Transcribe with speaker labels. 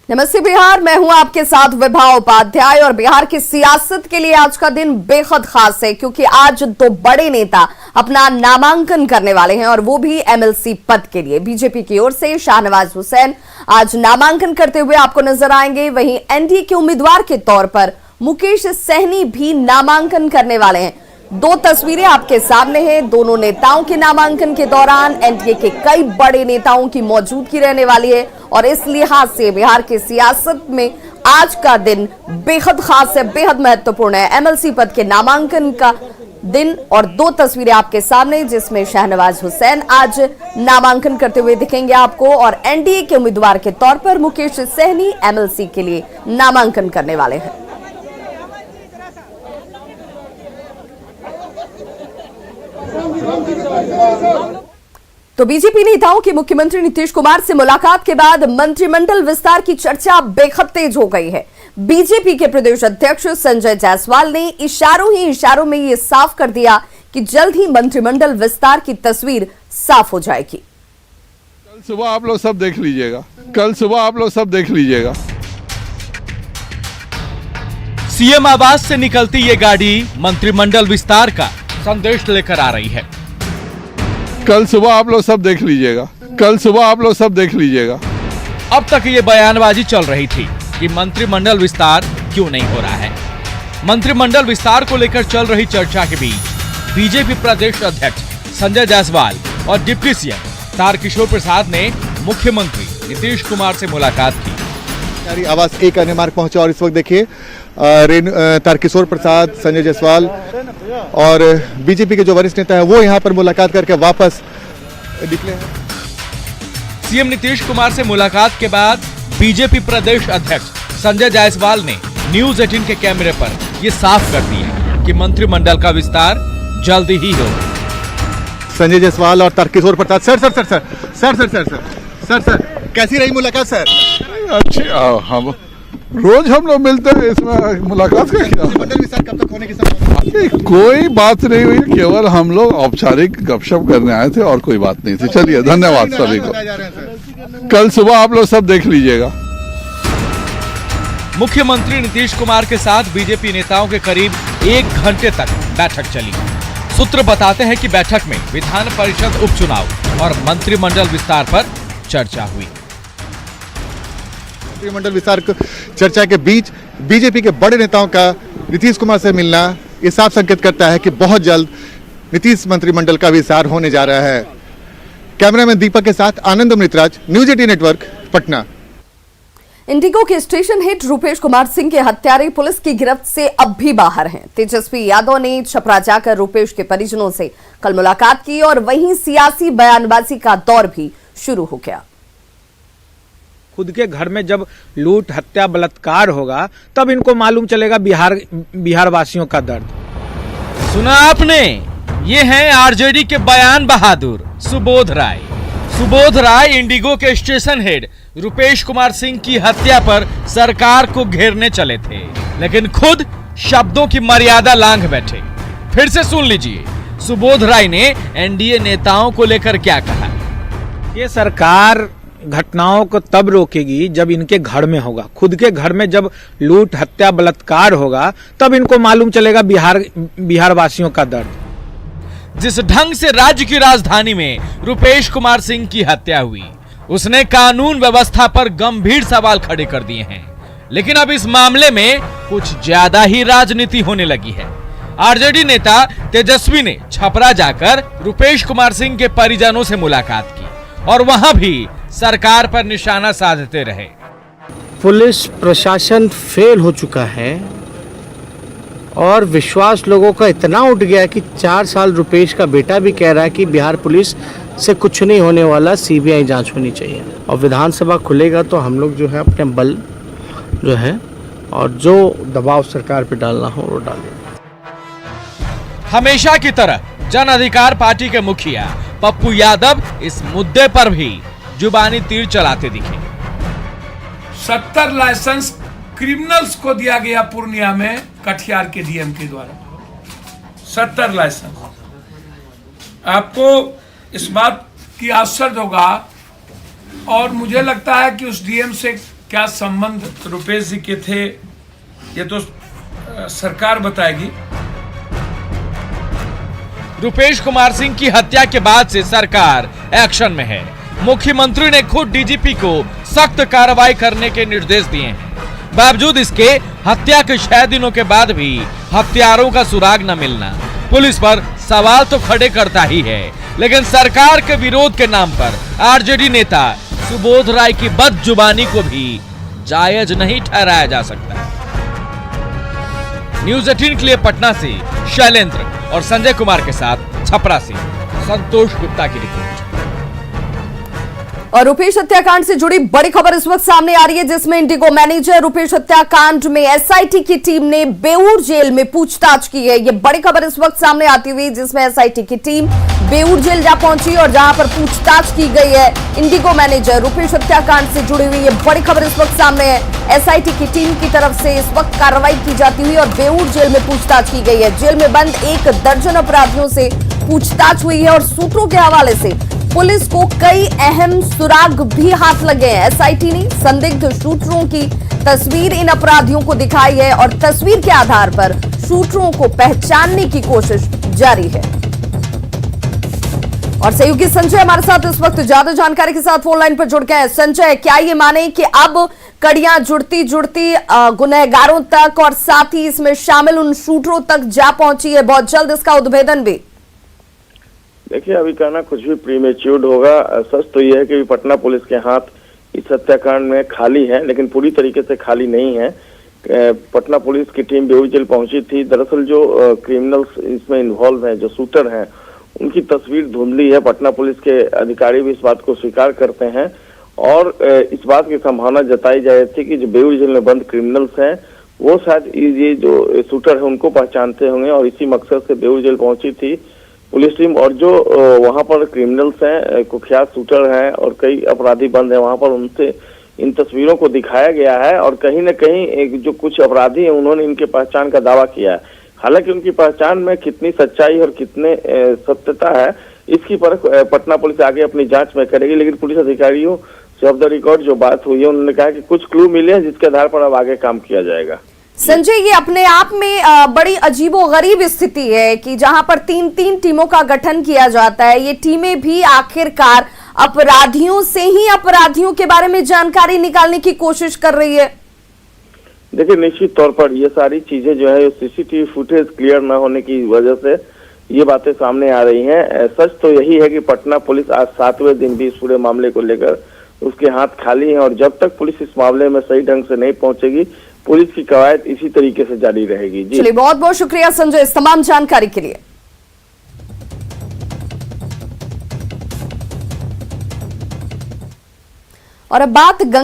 Speaker 1: नमस्ते बिहार, मैं हूं आपके साथ विभा उपाध्याय। और बिहार की सियासत के लिए आज का दिन बेहद खास है क्योंकि आज दो बड़े नेता अपना नामांकन करने वाले हैं और वो भी एमएलसी पद के लिए। बीजेपी की ओर से शाहनवाज हुसैन आज नामांकन करते हुए आपको नजर आएंगे। वहीं एनडीए के उम्मीदवार के तौर पर मुकेश सहनी भी नामांकन करने वाले हैं। दो तस्वीरें आपके सामने हैं। दोनों नेताओं के नामांकन के दौरान एनडीए के कई बड़े नेताओं की मौजूदगी रहने वाली है और इस लिहाज से बिहार की सियासत में आज का दिन बेहद खास है, बेहद महत्वपूर्ण है। एमएलसी पद के नामांकन का दिन और दो तस्वीरें आपके सामने जिसमें शाहनवाज हुसैन आज नामांकन करते हुए दिखेंगे आपको और एनडीए के उम्मीदवार के तौर पर मुकेश सहनी एमएलसी के लिए नामांकन करने वाले हैं। तो बीजेपी नेताओं की मुख्यमंत्री नीतीश कुमार से मुलाकात के बाद मंत्रिमंडल विस्तार की चर्चा बेहद तेज हो गई है। बीजेपी के प्रदेश अध्यक्ष संजय जायसवाल ने इशारों में यह साफ कर दिया कि जल्द ही मंत्रिमंडल विस्तार की तस्वीर साफ हो जाएगी।
Speaker 2: कल सुबह आप लोग सब देख लीजिएगा।
Speaker 3: सीएम आवास से निकलती ये गाड़ी मंत्रिमंडल विस्तार का संदेश लेकर आ रही है।
Speaker 2: कल सुबह आप लोग सब देख लीजिएगा।
Speaker 3: अब तक ये बयानबाजी चल रही थी कि मंत्रिमंडल विस्तार क्यों नहीं हो रहा है। मंत्रिमंडल विस्तार को लेकर चल रही चर्चा के बीच बीजेपी प्रदेश अध्यक्ष संजय जायसवाल और डिप्टी सीएम तारकिशोर प्रसाद ने मुख्यमंत्री नीतीश कुमार से मुलाकात की।
Speaker 4: आवास एक अन्य मार्ग पहुंचा और इस वक्त देखिए तारकिशोर प्रसाद, संजय जायसवाल और बीजेपी के जो वरिष्ठ नेता हैं वो यहाँ पर मुलाकात करके वापस निकले हैं।
Speaker 3: सीएम नीतीश कुमार से मुलाकात के बाद बीजेपी प्रदेश अध्यक्ष संजय जायसवाल ने न्यूज 18 के कैमरे पर ये साफ कर दिया कि मंत्रिमंडल का विस्तार जल्द ही हो।
Speaker 4: संजय जायसवाल और तारकिशोर प्रसाद सर कैसी रही मुलाकात सर?
Speaker 2: अच्छी, हम रोज हम लोग मिलते हैं, इसमें मुलाकात का क्या?
Speaker 4: मंत्रिमंडल विस्तार कब तक होने की संभावना?
Speaker 2: कोई बात नहीं हुई, केवल हम लोग औपचारिक गपशप करने आए थे और कोई बात नहीं थी। चलिए, धन्यवाद सभी को। कल सुबह आप लोग सब देख लीजिएगा।
Speaker 3: मुख्यमंत्री नीतीश कुमार के साथ बीजेपी नेताओं के करीब 1 घंटे तक बैठक चली। सूत्र बताते हैं कि बैठक में विधान परिषद उपचुनाव और मंत्रिमंडल विस्तार पर चर्चा हुई।
Speaker 4: मंत्रिमंडल विस्तार चर्चा के बीच बीजेपी के बड़े नेताओं का नीतीश कुमार से मिलना ये साफ संकेत करता है कि बहुत जल्द नीतीश मंत्रिमंडल का विस्तार होने जा रहा है। कैमरामैन दीपक के साथ Anand Amritraj, News 18 Network, Patna.
Speaker 1: IndiGo के स्टेशन हेड रूपेश कुमार सिंह के हत्यारे पुलिस की गिरफ्त से अब भी बाहर हैं। तेजस्वी यादव ने छपरा जाकर रूपेश के परिजनों से कल मुलाकात की और वहीं सियासी बयानबाजी का दौर भी शुरू हो गया।
Speaker 5: खुद के घर में जब लूट, हत्या, बलात्कार होगा तब इनको मालूम चलेगा बिहार वासियों का दर्द।
Speaker 3: सुना आपने, ये हैं आरजेडी के बयान बहादुर सुबोध राय। सुबोध राय इंडिगो के स्टेशन हेड रूपेश कुमार सिंह की हत्या पर सरकार को घेरने चले थे, लेकिन खुद शब्दों की मर्यादा लांघ बैठे। फिर से सुन लीजिए सुबोध राय ने एनडीए नेताओं को लेकर क्या कहा।
Speaker 5: ये सरकार घटनाओं को तब रोकेगी जब इनके घर में होगा। खुद के घर में जब लूट, हत्या, बलात्कार होगा तब इनको मालूम चलेगा बिहार वासियों का दर्द।
Speaker 3: जिस ढंग से राज्य की राजधानी में रूपेश कुमार सिंह की हत्या हुई, उसने कानून व्यवस्था पर गंभीर सवाल खड़े कर दिए हैं। लेकिन अब इस मामले में कुछ ज्यादा ही राजनीति होने लगी है। आरजेडी नेता तेजस्वी ने छपरा जाकर रूपेश कुमार सिंह के परिजनों से मुलाकात की और वहां भी सरकार पर निशाना साधते रहे।
Speaker 6: पुलिस प्रशासन फेल हो चुका है और विश्वास लोगों का इतना उठ गया कि 4 साल रूपेश का बेटा भी कह रहा है कि बिहार पुलिस से कुछ नहीं होने वाला, सीबीआई जांच होनी चाहिए। और विधानसभा खुलेगा तो हम लोग जो है अपने बल जो है और जो दबाव सरकार पे डालना हो वो डालेंगे।
Speaker 3: हमेशा की तरह जन अधिकार पार्टी के मुखिया पप्पू यादव इस मुद्दे पर भी जुबानी तीर चलाते दिखे।
Speaker 7: 70 लाइसेंस क्रिमिनल्स को दिया गया पूर्णिया में कटिहार के डीएम के द्वारा। 70 लाइसेंस। आपको इस बात की आश्चर्य होगा और मुझे लगता है कि उस डीएम से क्या संबंध रुपेश जी के थे ये तो सरकार बताएगी।
Speaker 3: रुपेश कुमार सिंह की हत्या के बाद से सरकार एक्शन में है। मुख्यमंत्री ने खुद डीजीपी को सख्त कार्रवाई करने के निर्देश दिए हैं। बावजूद इसके हत्या के 6 दिनों के बाद भी हत्यारों का सुराग न मिलना पुलिस पर सवाल तो खड़े करता ही है, लेकिन सरकार के विरोध के नाम पर आरजेडी नेता सुबोध राय की बदजुबानी को भी जायज नहीं ठहराया जा सकता। न्यूज़ 18 के लिए पटना से शैलेंद्र और संजय कुमार के साथ छपरा से संतोष गुप्ता की रिपोर्ट।
Speaker 1: और रुपेश हत्याकांड से जुड़ी बड़ी खबर इस वक्त सामने आ रही है, जिसमें इंडिगो मैनेजर रुपेश हत्याकांड में एसआईटी की टीम ने बेऊर जेल में पूछताछ की है। ये बड़ी खबर इस वक्त सामने आती हुई, जिसमें एसआईटी की टीम बेऊर जेल जा पहुंची और जहां पर पूछताछ की गई है इंडिगो मैनेजर रुपेश हत्याकांड से जुड़ी हुई। ये बड़ी खबर इस वक्त सामने है। एसआईटी की टीम की तरफ से इस वक्त कार्रवाई की जाती हुई और बेऊर जेल में पूछताछ की गई है। जेल में बंद 1 दर्जन अपराधियों से पूछताछ हुई है और सूत्रों के हवाले से पुलिस को कई अहम सुराग भी हाथ लगे हैं। एसआईटी ने संदिग्ध शूटरों की तस्वीर इन अपराधियों को दिखाई है और तस्वीर के आधार पर शूटरों को पहचानने की कोशिश जारी है। और सहयोगी संजय हमारे साथ इस वक्त ज्यादा जानकारी के साथ फोन लाइन पर जुड़ गए हैं। संजय, क्या ये माने कि अब कड़ियां जुड़ती जुड़ती गुनहगारों तक और साथ ही इसमें शामिल उन शूटरों तक जा पहुंची है, बहुत जल्द इसका उद्भेदन भी?
Speaker 8: देखिए, अभी कहना कुछ भी प्रीमेच्योर्ड होगा। सच तो यह है कि पटना पुलिस के हाथ इस हत्याकांड में खाली है, लेकिन पूरी तरीके से खाली नहीं है। पटना पुलिस की टीम बेऊर जेल पहुंची थी। दरअसल जो क्रिमिनल्स इसमें इन्वॉल्व हैं, जो शूटर हैं, उनकी तस्वीर धुंधली है। पटना पुलिस के अधिकारी भी इस बात को स्वीकार करते हैं और इस बात की संभावना जताई जा रही थी कि जो बेऊर जेल में बंद क्रिमिनल्स हैं वो शायद ये जो शूटर है उनको पहचानते होंगे और इसी मकसद से बेऊर जेल पहुंची थी पुलिस टीम। और जो वहां पर क्रिमिनल्स हैं, कुख्यात शूटर हैं और कई अपराधी बंद हैं, वहां पर उनसे इन तस्वीरों को दिखाया गया है और कहीं न कहीं जो कुछ अपराधी हैं उन्होंने इनके पहचान का दावा किया है। हालांकि उनकी पहचान में कितनी सच्चाई और कितने सत्यता है इसकी परख पटना पुलिस आगे अपनी जांच में करेगी, लेकिन पुलिस अधिकारियों से ऑफ द रिकॉर्ड जो बात हुई है उन्होंने कहा कि कुछ क्लू मिले हैं जिसके आधार पर अब आगे काम किया जाएगा।
Speaker 1: संजय, ये अपने आप में बड़ी अजीबोगरीब स्थिति है कि जहां पर 3-3 टीमों का गठन किया जाता है। ये टीमें भी आखिरकार अपराधियों से ही अपराधियों के बारे में जानकारी निकालने की कोशिश कर रही है।
Speaker 8: देखिए, निश्चित तौर पर ये सारी चीजें जो है सीसीटीवी फुटेज क्लियर न होने की वजह से ये बातें सामने आ रही हैं। सच तो यही है कि पटना पुलिस आज 7वें दिन भी इस पूरे मामले को लेकर उसके हाथ खाली हैं और जब तक पुलिस इस मामले में सही ढंग से नहीं पहुंचेगी पुलिस की कवायद इसी तरीके से जारी रहेगी। जी
Speaker 1: चलिए, बहुत बहुत शुक्रिया संजय इस तमाम जानकारी के लिए। और अब बात